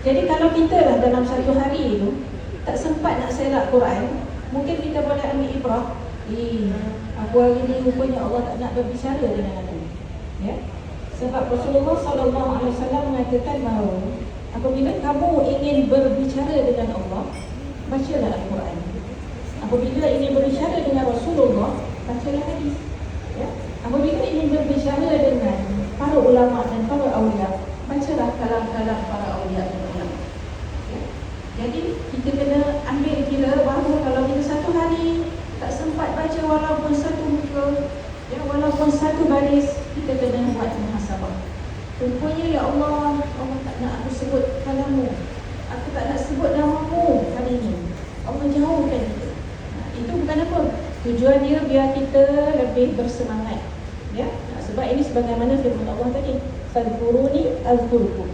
Jadi kalau kita lah dalam satu hari itu tak sempat nak selak Quran, mungkin kita boleh ambil ibrah. Aku hari ni rupanya Allah tak nak berbicara dengan aku. Ya. Sebab Rasulullah SAW mengatakan bahawa apabila kamu ingin berbicara dengan Allah, bacalah Al-Quran. Apabila ingin berbicara dengan Rasulullah, bacalah hadis. Ya. Apabila ingin berbicara dengan para ulama dan para awliya, bacalah kalam-kalam para awliya dan ulama. Ya. Jadi kita kena ambil kira bahawa kalau kita satu hari tak sempat baca walaupun satu muka, ya, walaupun satu baris, kita kena buat muhasabah. Rupanya ya Allah, Allah tak nak aku sebut kalammu, aku tak nak sebut namamu hari ini. Allah jauhkan kita. Itu bukan apa, tujuan dia biar kita lebih bersemangat. Ya, sebab ini sebagaimana firman Allah tadi, fadhkuruni azkurkum.